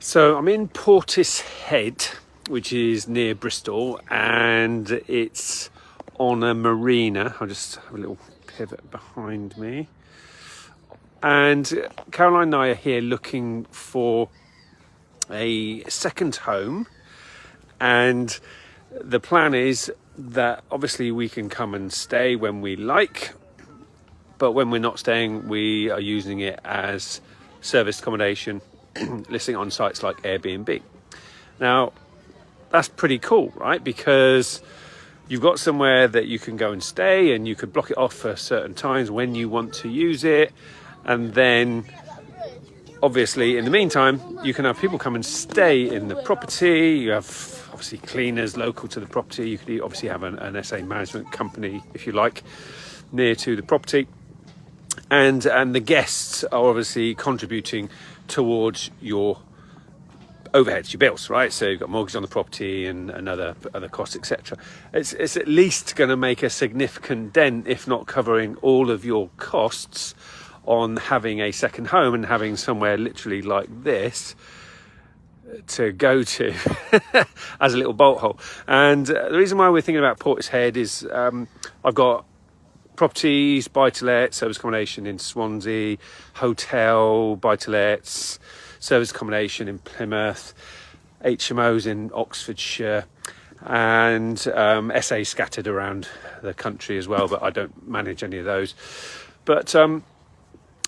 So I'm in Portishead, which is near Bristol, and it's on a marina. I'll just have a little pivot behind me. And Caroline and I are here looking for a second home, and the plan is that obviously we can come and stay when we like, but when we're not staying, we are using it as serviced accommodation, listing on sites like Airbnb. Now, that's pretty cool, right? Because you've got somewhere that you can go and stay, and you could block it off for certain times when you want to use it. And then obviously in the meantime, you can have people come and stay in the property. You have obviously cleaners local to the property. You could obviously have an SA management company, if you like, near to the property. And the guests are obviously contributing towards your overheads, your bills, right? So you've got mortgage on the property and other costs, etc. It's at least going to make a significant dent, if not covering all of your costs, on having a second home and having somewhere literally like this to go to as a little bolt hole. And the reason why we're thinking about Portishead is I've got properties, buy-to-let, service accommodation in Swansea, hotel, buy-to-lets, service accommodation in Plymouth, HMOs in Oxfordshire, and SA scattered around the country as well, but I don't manage any of those. But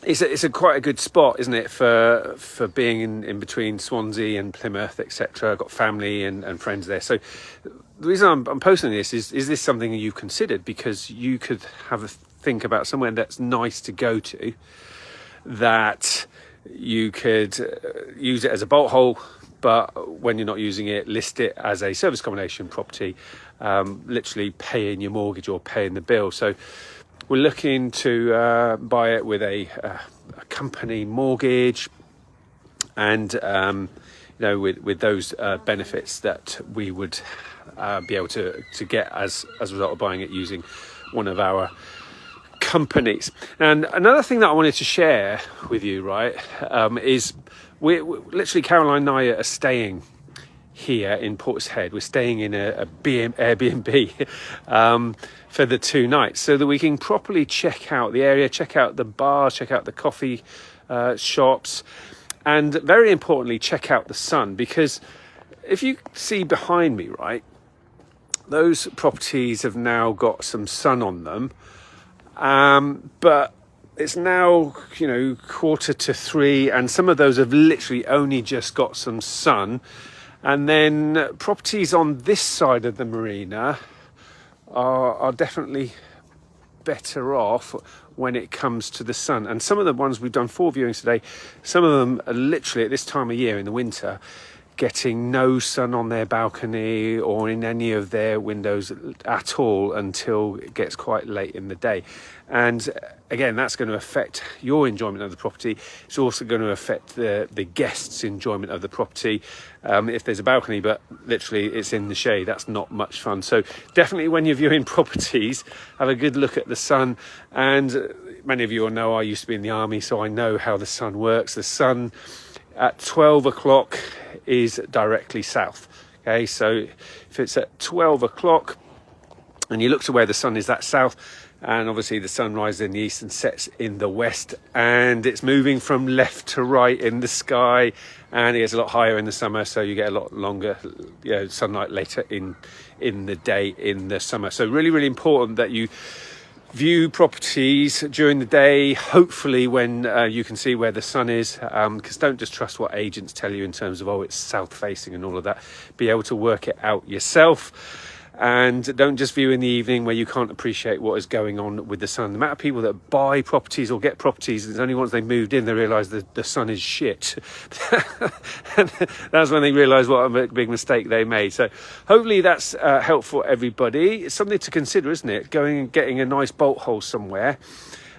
it's quite a good spot, isn't it, for being in between Swansea and Plymouth, etc. I've got family and friends there. So the reason I'm posting this is this something you've considered? Because you could have a think about somewhere that's nice to go to, that you could use it as a bolt hole, but when you're not using it, list it as a service accommodation property, literally paying your mortgage or paying the bill. So we're looking to buy it with a company mortgage, and with those benefits that we would be able to get as a result of buying it using one of our companies. And another thing that I wanted to share with you, right, is we're literally, Caroline and I are staying here in Portishead. We're staying in a Airbnb for the 2 nights, so that we can properly check out the area, check out the bars, check out the coffee shops, and very importantly, check out the sun. Because if you see behind me, right, those properties have now got some sun on them, but it's now 2:45, and some of those have literally only just got some sun. And then properties on this side of the marina are definitely better off when it comes to the sun. And some of the ones we've done 4 viewings today, some of them are literally at this time of year in the winter getting no sun on their balcony or in any of their windows at all until it gets quite late in the day. And again, that's going to affect your enjoyment of the property. It's also going to affect the guests' enjoyment of the property. If there's a balcony, but literally it's in the shade, that's not much fun. So definitely when you're viewing properties, have a good look at the sun. And many of you will know I used to be in the army, so I know how the sun works. The sun at 12 o'clock is directly south. Okay, so if it's at 12 o'clock and you look to where the sun is, that's south. And obviously the sun rises in the east and sets in the west, and it's moving from left to right in the sky, and it gets a lot higher in the summer, so you get a lot longer sunlight later in the day in the summer. So really, really important that you view properties during the day, hopefully when you can see where the sun is, because don't just trust what agents tell you in terms of, it's south facing and all of that. Be able to work it out yourself. And don't just view in the evening where you can't appreciate what is going on with the sun. The amount of people that buy properties or get properties, it's only once they moved in they realise that the sun is shit. And that's when they realise what a big mistake they made. So hopefully that's helpful, everybody. It's something to consider, isn't it? Going and getting a nice bolt hole somewhere.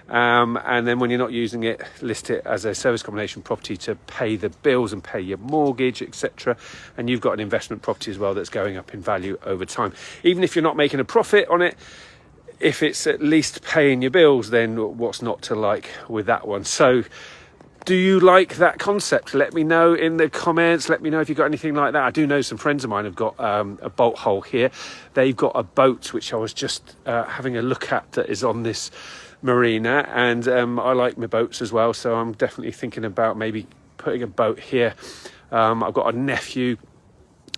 And then when you're not using it, list it as a service accommodation property to pay the bills and pay your mortgage, etc. And you've got an investment property as well that's going up in value over time. Even if you're not making a profit on it, if it's at least paying your bills, then what's not to like with that one? So Do you like that concept? Let me know in the comments. Let me know if you've got anything like that. I do know some friends of mine have got a bolt hole here. They've got a boat, which I was just having a look at, that is on this marina. And I like my boats as well. So I'm definitely thinking about maybe putting a boat here. I've got a nephew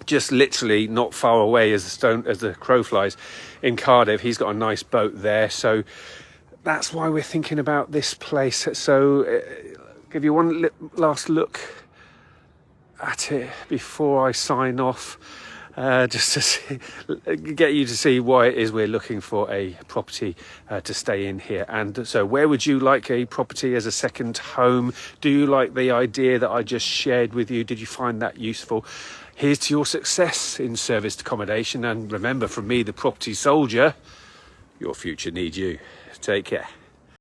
just literally not far away as the crow flies in Cardiff. He's got a nice boat there. So that's why we're thinking about this place. So give you one last look at it before I sign off, just to get you to see why it is we're looking for a property to stay in here. And so where would you like a property as a second home? Do you like the idea that I just shared with you? Did you find that useful? Here's to your success in serviced accommodation. And remember, from me, the property soldier, your future needs you. Take care.